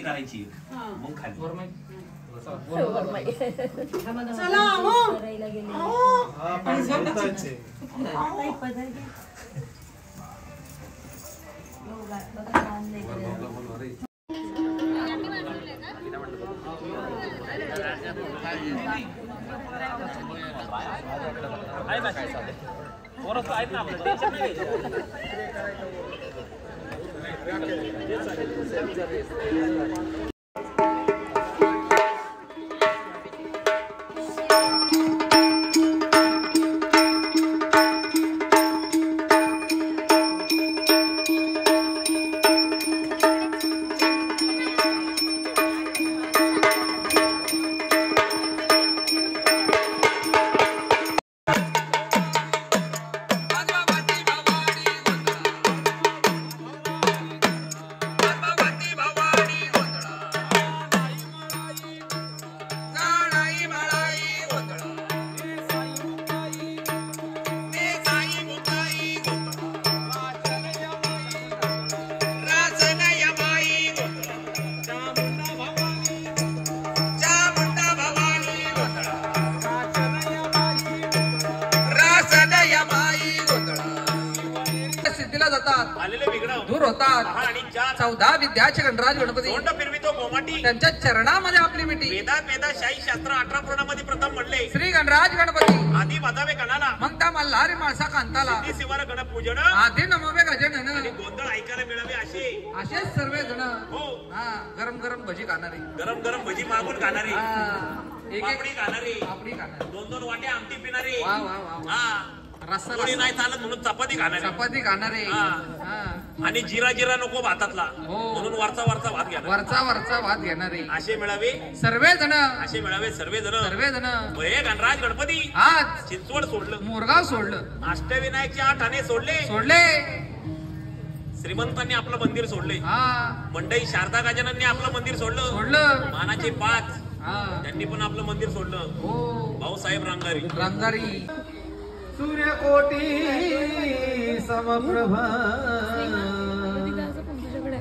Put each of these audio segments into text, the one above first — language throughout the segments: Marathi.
करायची मग खाली चला दूर होतात आणि 14 विद्याचे गणराज गणपती तोंड फिरवितो गोमाटी त्यांच्या चरणामध्ये आपली मिठी वेदा शाही शास्त्र 18 पुराणामध्ये प्रथम म्हणले श्री गणराज गणपती आधी वाजावे गणाला मग त्या मल्हारी माळसा कांताला शिवार गणपूजन आधी नमवे गजानन आणि गोंधळ ऐकायला मिळावे असे सर्व जण हो गरम गरम भजी खाणारे गरम गरम भजी मागून खाणारे पापडी खाणारे 2-2 वाटे आमटी पिणारे वा वा वा रस्सा नाही चालत म्हणून चपाती खाणारे आणि जिरा नको भातातला म्हणून वरचा भात घेणारे असे मिळावे सर्वजण हे गणराज गणपती आज चिंचवड सोडलं मोरगाव सोडलं अष्टविनायकचे 8 ठाणे सोडले श्रीमंतांनी आपलं मंदिर सोडले मंडई शारदा गजाननने आपलं मंदिर सोडलं मानाचे 5 त्यांनी पण आपलं मंदिर सोडलं भाऊसाहेब रंगारी सूर्यकोटी समप्रभा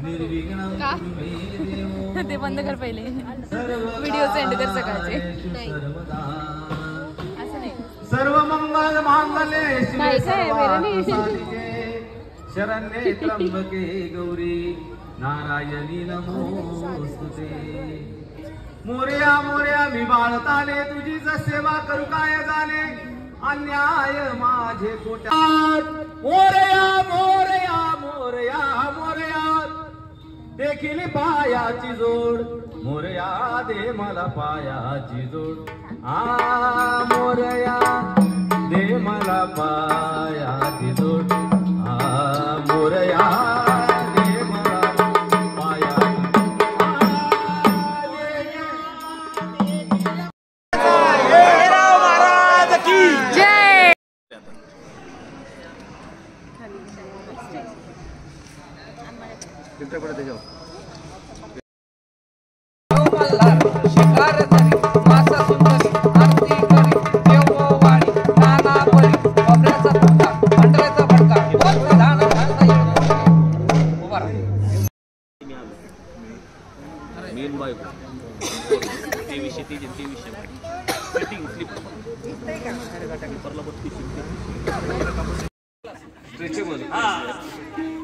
निर्विघ्नं ते बंद कर पहिले व्हिडिओ सेंड कर सकाळचे सर्व मंगल मांगल्ये शरण्ये त्र्यंबके गौरी नारायणी नमोस्तुते मोरया मी बाळताने तुझीच सेवा करू काय जाणे अन्याय माझे कोट्यात मोरया देखील पायाची जोड मोरया दे मला पायाची जोड मोरया दे मला पायाची जोड मोरया दे मला पायाची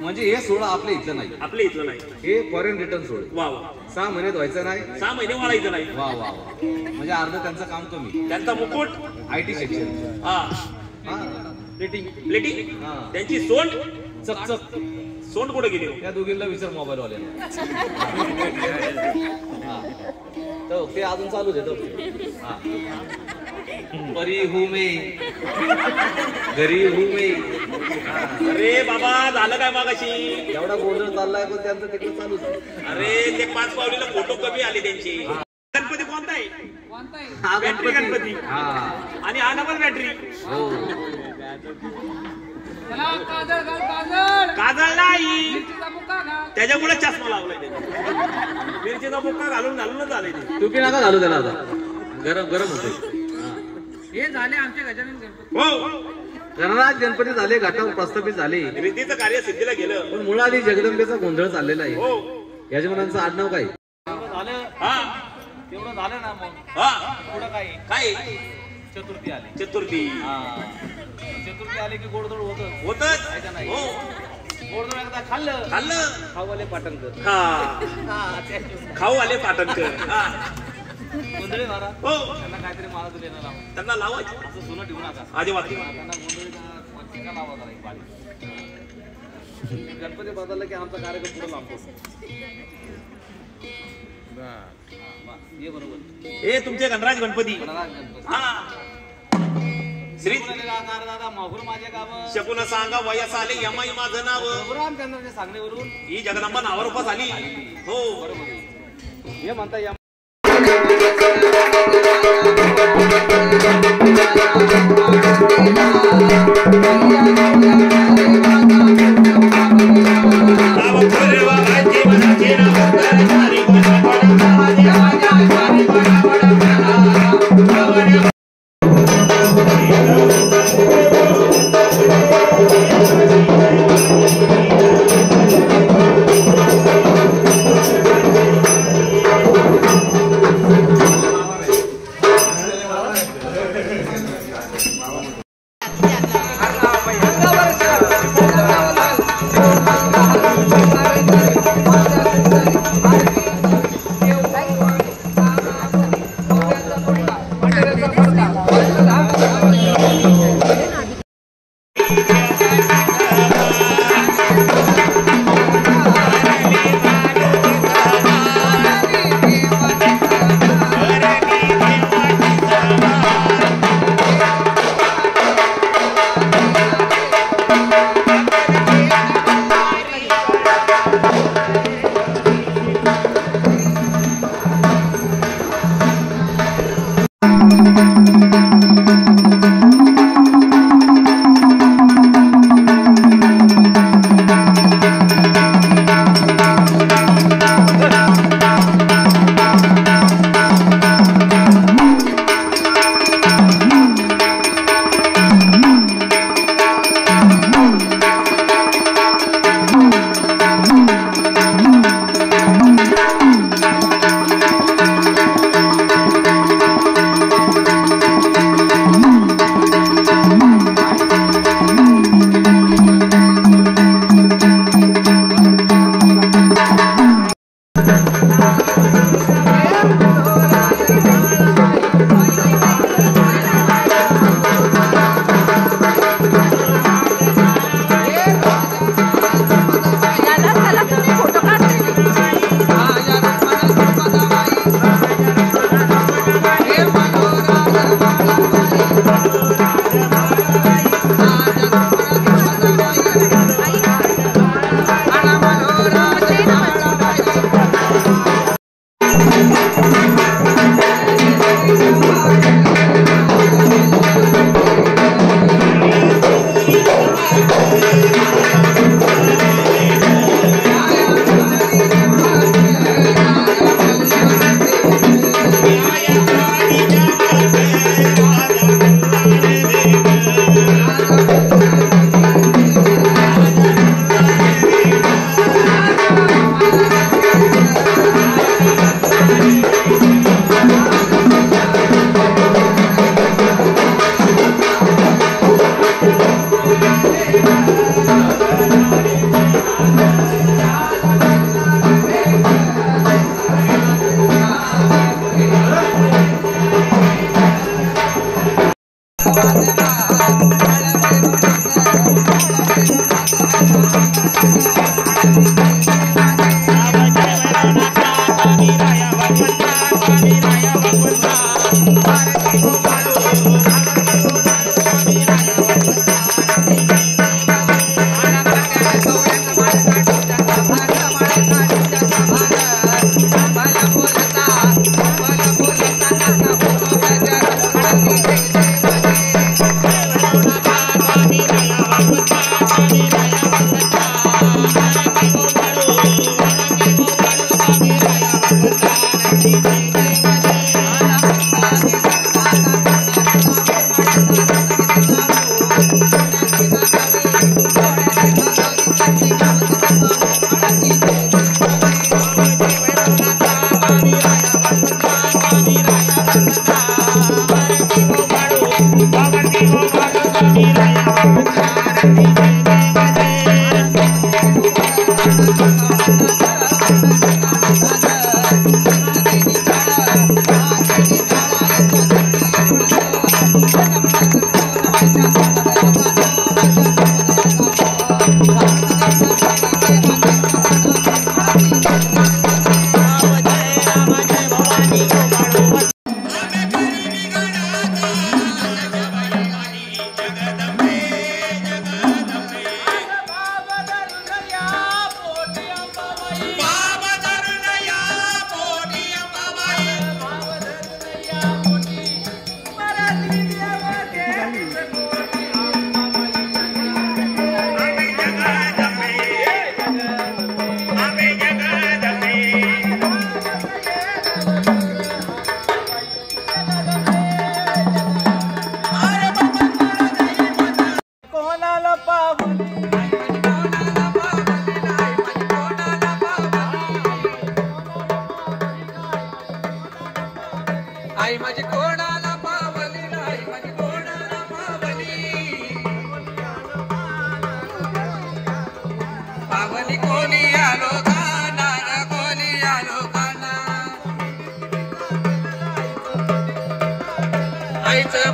म्हणजे हे सोहळा आपल्या इथलं नाही हे फॉरेन रिटर्न सोहळा वा 6 महिन्यात व्हायचं नाही 6 महिने वाढायचं नाही वा वा म्हणजे अर्ध त्यांचं काम कमी त्यांचा मुकुट IT सेक्शन प्लेटिंग त्यांची सोंड चकचक सोंड कुठे गेली त्या दोघींना विचार मोबाईल वाल्याला तर ते अजून चालू आहे परी हूं मैं घरी हूं मैं अरे बाबा झालं काय मागाशी एवढा गोंधळ चाललाय पण त्यांचं तिकडे चालूच अरे ते 5 पावलीला फोटो कमी आले त्यांचे गणपती कोणता आहे बॅटरी गणपती आणि हा डबल बॅटरी काजळ नाही त्याच्यामुळे चष्मा लावलाय मिरचीचा मुक्का घालूनच आलाय टुकी नका घालू त्याला आता गरम होते हे झाले आमचे गजानन गणपती हो गणराज गणपती झाले घाटावर प्रस्थापित झाले रीतीचं कार्य सिद्धीला गेलं पण मुळात जगदंबेचा गोंधळ चाललेला आहे हो यजमानांचं आडनाव काय पुढं काय काय चतुर्थी आली. चतुर्थी चतुर्थी आली की गोडधोड होतच होतच आहे का नाही? हो गोडधोड एकदा खाल्लं खाऊ आले पाटणकर. खाऊ आले पाटणकर. गोंधळी मारा हो त्यांना काहीतरी मला तुला येणार लावा. त्यांना लावायचं असं सोनं ठेवू नका. अजिबात त्यांना गोंधळीचा पत्रिका लावा जरा एक बाळी. गणपती बदलला की आमचा कार्यक्रम पुढे लांबतो. ये बरोबर हे तुमचे गणराज गणपती. श्री दादा माहूर माझे गाव शकुन सांगा वयास आले यमाई माझं नाव. रामचंद्राच्या सांगण्यावरून ही जगदंबा नावारूपास आली. हो बरोबर हे म्हणता या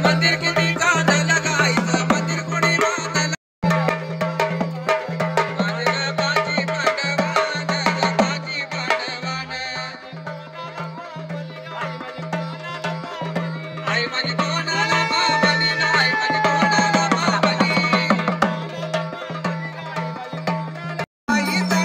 मंदिर किती चांदलं गाईचं मंदिर कोणी बांधलं बाजी पांडवान बाजी पांडवान आई माझी कोणाला बाबनी नाही माझी कोणाला बाबनी आईचा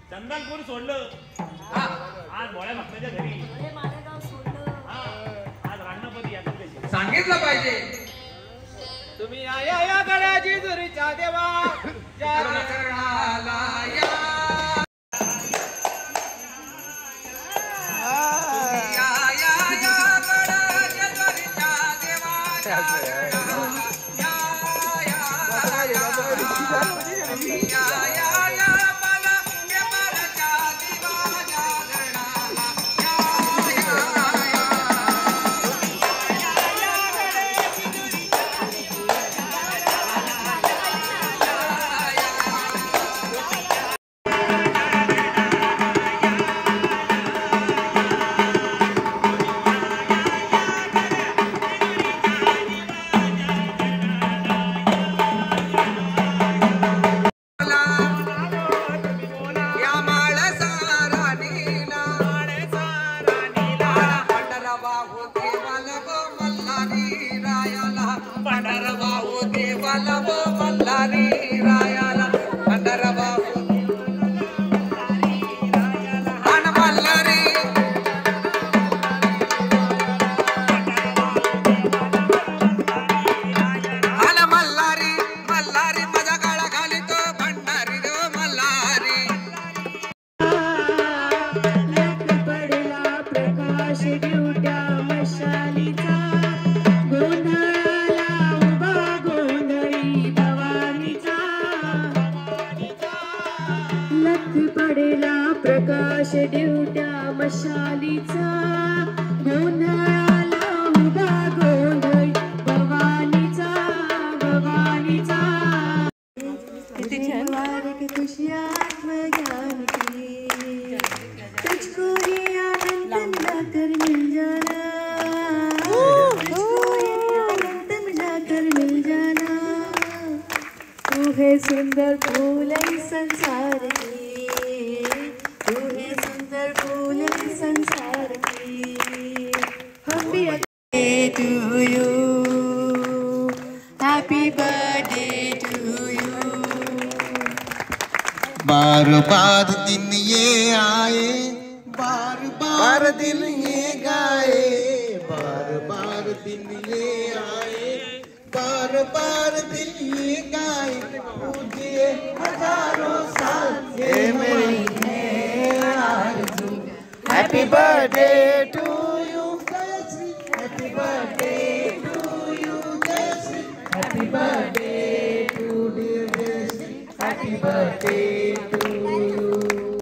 चंदनपूर सोडलं आज भोळ्या भक्ताच्या घरी आज राणापती यात्रा सांगितलं पाहिजे तुम्ही आया या गड्याची दुरीच्या देवा करणाला या प्रकाश ड्युट्या मशालीचा गोंधळाला उभा गोंधळ भवानीचा भवानीचा किती छान खुशियाँ आत्मज्ञान की तुझको ये आनंद मिलाकर मिल जाना तुझको ये आनंद मिलाकर मिल जाना तू है सुंदर फूल संसार की संसार की हम भी to you happy birthday to you बार बार दिन ये आए बार बार दिन ये गाए बार बार दिन ये आए बार बार दिन ये गाए मुझे हजारों साल ये मेरी Happy birthday to you, Jayashree. Happy birthday to you, Jayashree. Happy birthday happy birthday to you.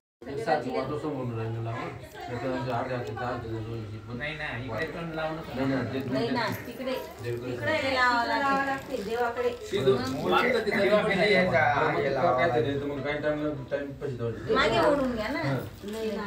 नाही ना इकडे पण लावून नाही ना तिकडे तिकडे लावावं लागते देवाकडे. मागे ओढून घ्या ना. नाही ना